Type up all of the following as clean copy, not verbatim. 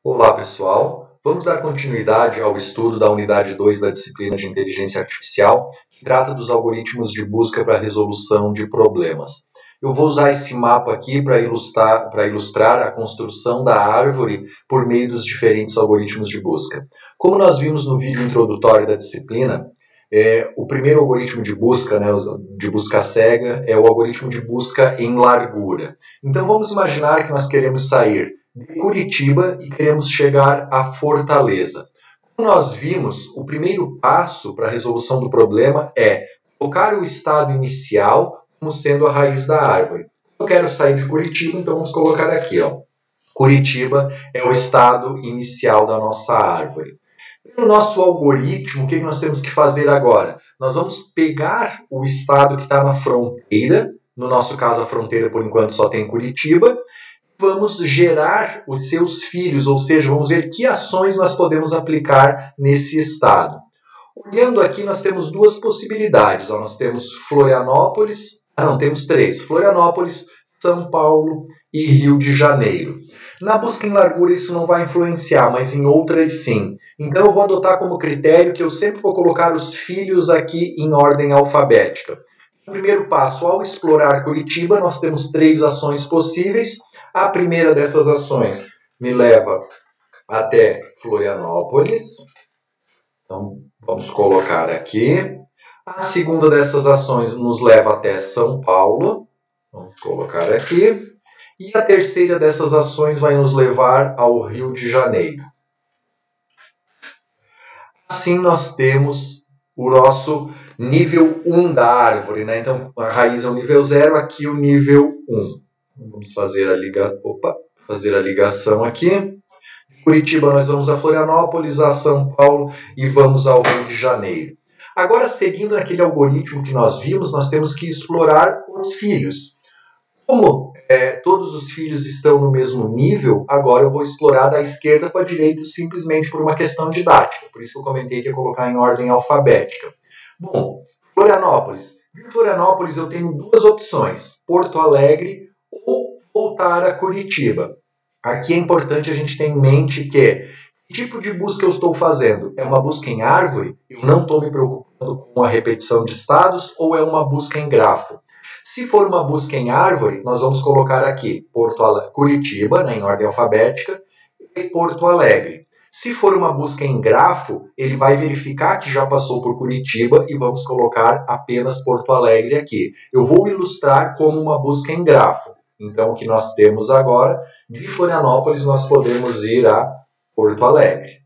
Olá, pessoal. Vamos dar continuidade ao estudo da unidade 2 da disciplina de Inteligência Artificial, que trata dos algoritmos de busca para resolução de problemas. Eu vou usar esse mapa aqui para ilustrar a construção da árvore por meio dos diferentes algoritmos de busca. Como nós vimos no vídeo introdutório da disciplina, o primeiro algoritmo de busca, de busca cega, é o algoritmo de busca em largura. Então vamos imaginar que nós queremos sair de Curitiba e queremos chegar a Fortaleza. Como nós vimos, o primeiro passo para a resolução do problema é colocar o estado inicial como sendo a raiz da árvore. Eu quero sair de Curitiba, então vamos colocar aqui, ó. Curitiba é o estado inicial da nossa árvore. No nosso algoritmo, o que nós temos que fazer agora? Nós vamos pegar o estado que está na fronteira, no nosso caso a fronteira por enquanto só tem Curitiba, vamos gerar os seus filhos, ou seja, vamos ver que ações nós podemos aplicar nesse estado. Olhando aqui, nós temos duas possibilidades. Nós temos Florianópolis, temos três. Florianópolis, São Paulo e Rio de Janeiro. Na busca em largura isso não vai influenciar, mas em outras sim. Então eu vou adotar como critério que eu sempre vou colocar os filhos aqui em ordem alfabética. No primeiro passo, ao explorar Curitiba, nós temos três ações possíveis. A primeira dessas ações me leva até Florianópolis. Então, vamos colocar aqui. A segunda dessas ações nos leva até São Paulo. Vamos colocar aqui. E a terceira dessas ações vai nos levar ao Rio de Janeiro. Assim, nós temos o nosso nível 1 da árvore, né? Então, a raiz é o nível 0, aqui o nível 1. Vamos fazer a ligação aqui. De Curitiba nós vamos a Florianópolis, a São Paulo e vamos ao Rio de Janeiro. Agora, seguindo aquele algoritmo que nós vimos, nós temos que explorar os filhos. Como todos os filhos estão no mesmo nível, agora eu vou explorar da esquerda para a direita simplesmente por uma questão didática. Por isso eu comentei que ia colocar em ordem alfabética. Bom, Florianópolis. Em Florianópolis eu tenho duas opções, Porto Alegre ou voltar a Curitiba. Aqui é importante a gente ter em mente que tipo de busca eu estou fazendo? É uma busca em árvore? Eu não estou me preocupando com a repetição de estados ou é uma busca em grafo? Se for uma busca em árvore, nós vamos colocar aqui Curitiba, em ordem alfabética, e Porto Alegre. Se for uma busca em grafo, ele vai verificar que já passou por Curitiba e vamos colocar apenas Porto Alegre aqui. Eu vou ilustrar como uma busca em grafo. Então, o que nós temos agora, de Florianópolis, nós podemos ir a Porto Alegre.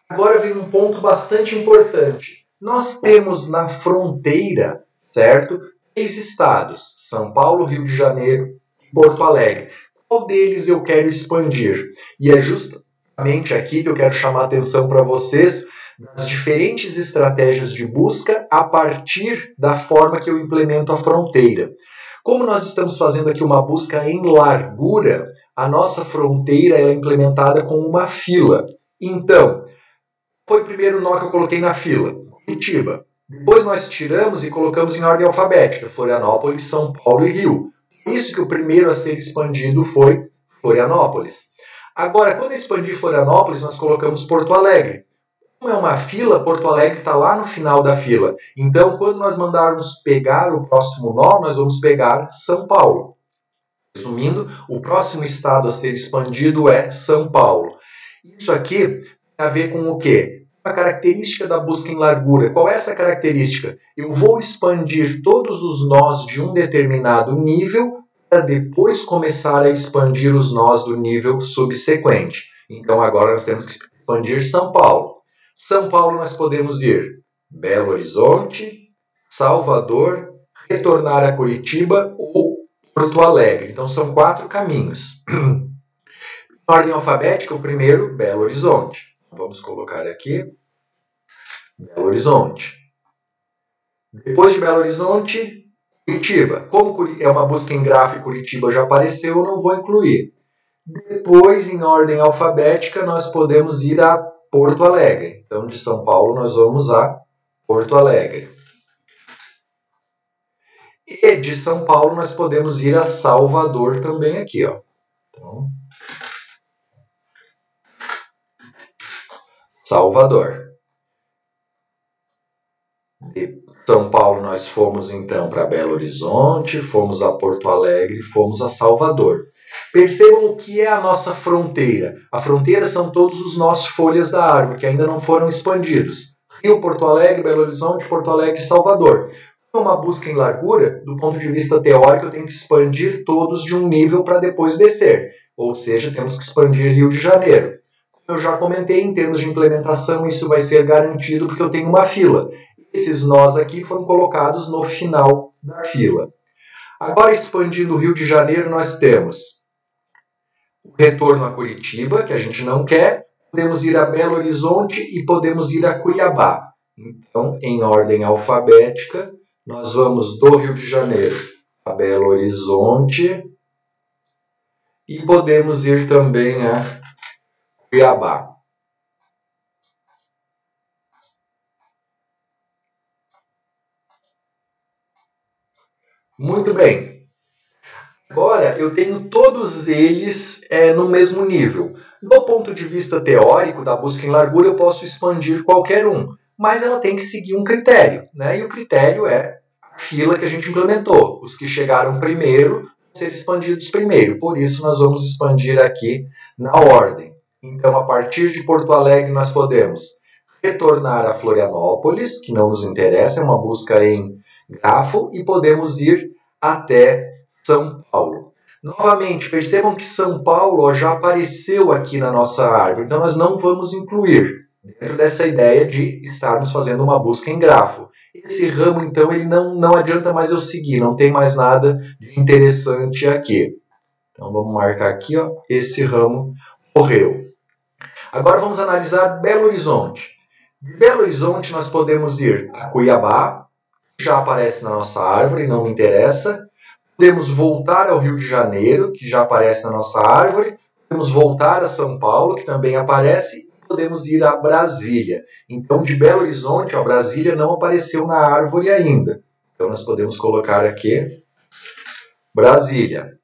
Agora vem um ponto bastante importante. Nós temos na fronteira, certo? 3 estados, São Paulo, Rio de Janeiro e Porto Alegre. Qual deles eu quero expandir? E é justamente aqui que eu quero chamar a atenção para vocês das diferentes estratégias de busca a partir da forma que eu implemento a fronteira. Como nós estamos fazendo aqui uma busca em largura, a nossa fronteira é implementada com uma fila. Então, foi o primeiro nó que eu coloquei na fila, Curitiba. Depois nós tiramos e colocamos em ordem alfabética, Florianópolis, São Paulo e Rio. Por isso que o primeiro a ser expandido foi Florianópolis. Agora, quando eu expandi Florianópolis, nós colocamos Porto Alegre. Como é uma fila, Porto Alegre está lá no final da fila. Então, quando nós mandarmos pegar o próximo nó, nós vamos pegar São Paulo. Resumindo, o próximo estado a ser expandido é São Paulo. Isso aqui tem a ver com o quê? A característica da busca em largura. Qual é essa característica? Eu vou expandir todos os nós de um determinado nível para depois começar a expandir os nós do nível subsequente. Então, agora nós temos que expandir São Paulo. São Paulo nós podemos ir Belo Horizonte, Salvador, retornar a Curitiba ou Porto Alegre. Então, são 4 caminhos. Em ordem alfabética, o primeiro, Belo Horizonte. Vamos colocar aqui, Belo Horizonte. Depois de Belo Horizonte, Curitiba. Como é uma busca em grafo e Curitiba já apareceu, eu não vou incluir. Depois, em ordem alfabética, nós podemos ir a Porto Alegre. Então, de São Paulo, nós vamos a Porto Alegre. E de São Paulo, nós podemos ir a Salvador também aqui, ó. Então, Salvador. De São Paulo nós fomos então para Belo Horizonte, fomos a Porto Alegre, fomos a Salvador. Percebam o que é a nossa fronteira. A fronteira são todos os nossos folhas da árvore, que ainda não foram expandidos. Rio, Porto Alegre, Belo Horizonte, Porto Alegre e Salvador. Uma busca em largura, do ponto de vista teórico, eu tenho que expandir todos de um nível para depois descer. Ou seja, temos que expandir Rio de Janeiro. Como eu já comentei, em termos de implementação, isso vai ser garantido porque eu tenho uma fila. Esses nós aqui foram colocados no final da fila. Agora, expandindo o Rio de Janeiro, nós temos o retorno a Curitiba, que a gente não quer. Podemos ir a Belo Horizonte e podemos ir a Cuiabá. Então, em ordem alfabética, nós vamos do Rio de Janeiro a Belo Horizonte e podemos ir também a Cuiabá. Muito bem. Agora, eu tenho todos eles no mesmo nível. Do ponto de vista teórico da busca em largura, eu posso expandir qualquer um, mas ela tem que seguir um critério, né? E o critério é a fila que a gente implementou. Os que chegaram primeiro vão ser expandidos primeiro. Por isso, nós vamos expandir aqui na ordem. Então, a partir de Porto Alegre, nós podemos retornar a Florianópolis, que não nos interessa, é uma busca em grafo, e podemos ir até São Paulo. Novamente, percebam que São Paulo já apareceu aqui na nossa árvore, então nós não vamos incluir dentro dessa ideia de estarmos fazendo uma busca em grafo. Esse ramo, então, ele não adianta mais eu seguir, não tem mais nada de interessante aqui. Então vamos marcar aqui, ó, esse ramo morreu. Agora vamos analisar Belo Horizonte. De Belo Horizonte nós podemos ir a Cuiabá, que já aparece na nossa árvore, não me interessa. Podemos voltar ao Rio de Janeiro, que já aparece na nossa árvore. Podemos voltar a São Paulo, que também aparece. E podemos ir a Brasília. Então, de Belo Horizonte a Brasília não apareceu na árvore ainda. Então, nós podemos colocar aqui Brasília.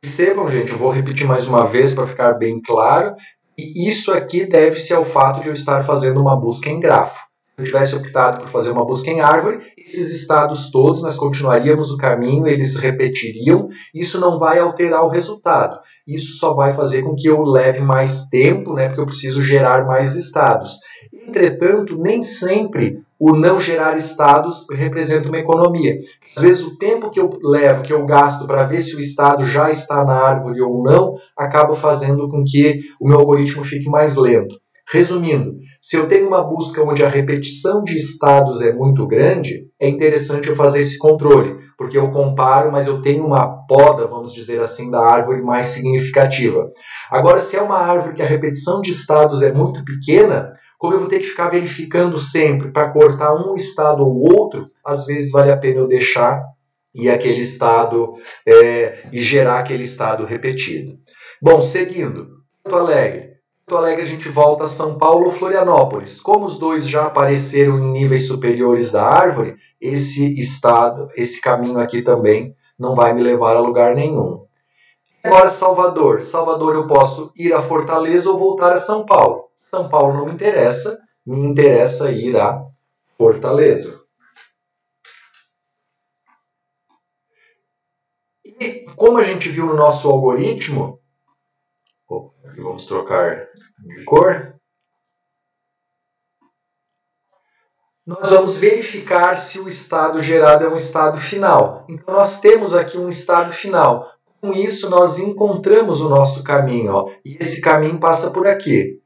Percebam, gente, eu vou repetir mais uma vez para ficar bem claro. E isso aqui deve-se ao fato de eu estar fazendo uma busca em grafo. Se eu tivesse optado por fazer uma busca em árvore, esses estados todos, nós continuaríamos o caminho, eles repetiriam, isso não vai alterar o resultado. Isso só vai fazer com que eu leve mais tempo, né, porque eu preciso gerar mais estados. Entretanto, nem sempre o não gerar estados representa uma economia. Às vezes o tempo que eu levo, que eu gasto para ver se o estado já está na árvore ou não, acaba fazendo com que o meu algoritmo fique mais lento. Resumindo, se eu tenho uma busca onde a repetição de estados é muito grande, é interessante eu fazer esse controle, porque eu comparo, mas eu tenho uma poda, vamos dizer assim, da árvore mais significativa. Agora, se é uma árvore que a repetição de estados é muito pequena, como eu vou ter que ficar verificando sempre para cortar um estado ou outro, às vezes vale a pena eu deixar e aquele estado e gerar aquele estado repetido. Bom, seguindo, Porto Alegre. Porto Alegre a gente volta a São Paulo ou Florianópolis. Como os dois já apareceram em níveis superiores da árvore, esse caminho aqui também não vai me levar a lugar nenhum. Agora Salvador. Salvador eu posso ir a Fortaleza ou voltar a São Paulo. São Paulo não me interessa ir a Fortaleza. E como a gente viu no nosso algoritmo, vamos trocar de cor, nós vamos verificar se o estado gerado é um estado final. Então nós temos aqui um estado final. Com isso nós encontramos o nosso caminho, ó, e esse caminho passa por aqui.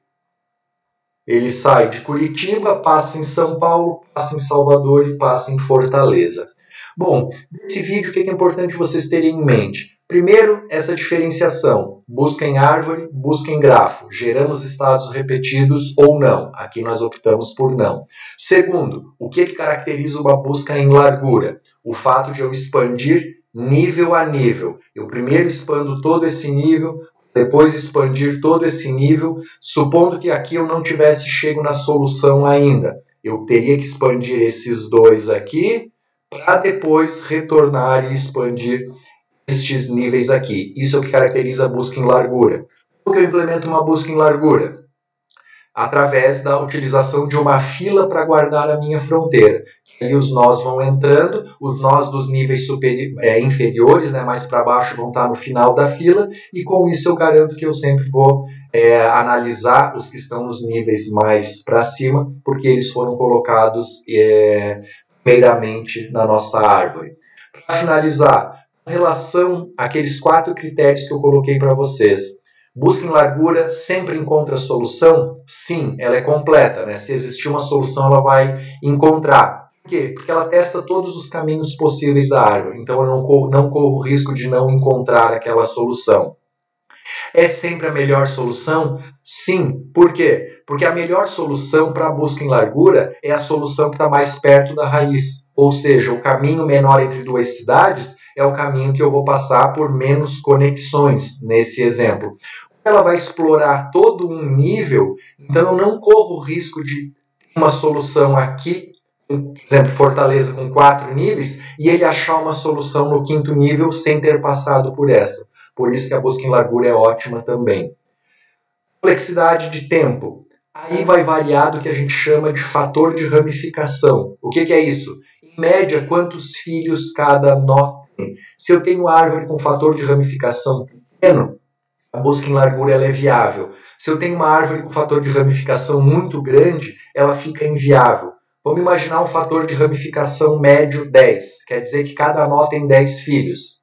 Ele sai de Curitiba, passa em São Paulo, passa em Salvador e passa em Fortaleza. Bom, nesse vídeo o que é importante vocês terem em mente? Primeiro, essa diferenciação. Busca em árvore, busca em grafo. Geramos estados repetidos ou não. Aqui nós optamos por não. Segundo, o que caracteriza uma busca em largura? O fato de eu expandir nível a nível. Eu primeiro expando todo esse nível, depois expandir todo esse nível, supondo que aqui eu não tivesse chego na solução ainda. Eu teria que expandir esses dois aqui, para depois retornar e expandir estes níveis aqui. Isso é o que caracteriza a busca em largura. Como que eu implemento uma busca em largura? Através da utilização de uma fila para guardar a minha fronteira. Aí os nós vão entrando, os nós dos níveis inferiores, né, mais para baixo, vão estar no final da fila, e com isso eu garanto que eu sempre vou analisar os que estão nos níveis mais para cima, porque eles foram colocados primeiramente na nossa árvore. Para finalizar, em relação àqueles 4 critérios que eu coloquei para vocês, busca em largura sempre encontra solução? Sim, ela é completa, né? Se existir uma solução, ela vai encontrar. Por quê? Porque ela testa todos os caminhos possíveis da árvore. Então, eu não corro o risco de não encontrar aquela solução. É sempre a melhor solução? Sim. Por quê? Porque a melhor solução para a busca em largura é a solução que está mais perto da raiz. Ou seja, o caminho menor entre 2 cidades é o caminho que eu vou passar por menos conexões, nesse exemplo. Ela vai explorar todo um nível, então eu não corro o risco de uma solução aqui, por exemplo, Fortaleza com 4 níveis, e ele achar uma solução no 5º nível sem ter passado por essa. Por isso que a busca em largura é ótima também. Complexidade de tempo. Aí vai variar do que a gente chama de fator de ramificação. O que é isso? Em média, quantos filhos cada nó tem? Se eu tenho árvore com fator de ramificação pequeno, a busca em largura ela é viável. Se eu tenho uma árvore com fator de ramificação muito grande, ela fica inviável. Vamos imaginar um fator de ramificação médio 10. Quer dizer que cada nó tem 10 filhos.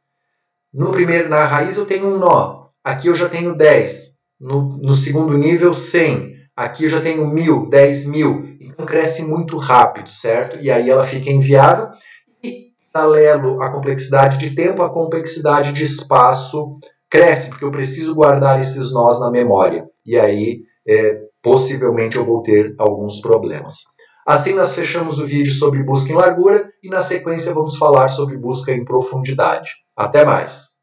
Na raiz eu tenho um nó. Aqui eu já tenho 10. No segundo nível, 100. Aqui eu já tenho 1000, 10.000. Então cresce muito rápido, certo? E aí ela fica inviável. E, paralelo à complexidade de tempo, a complexidade de espaço cresce, porque eu preciso guardar esses nós na memória. E aí, possivelmente, eu vou ter alguns problemas. Assim, nós fechamos o vídeo sobre busca em largura e, na sequência, vamos falar sobre busca em profundidade. Até mais!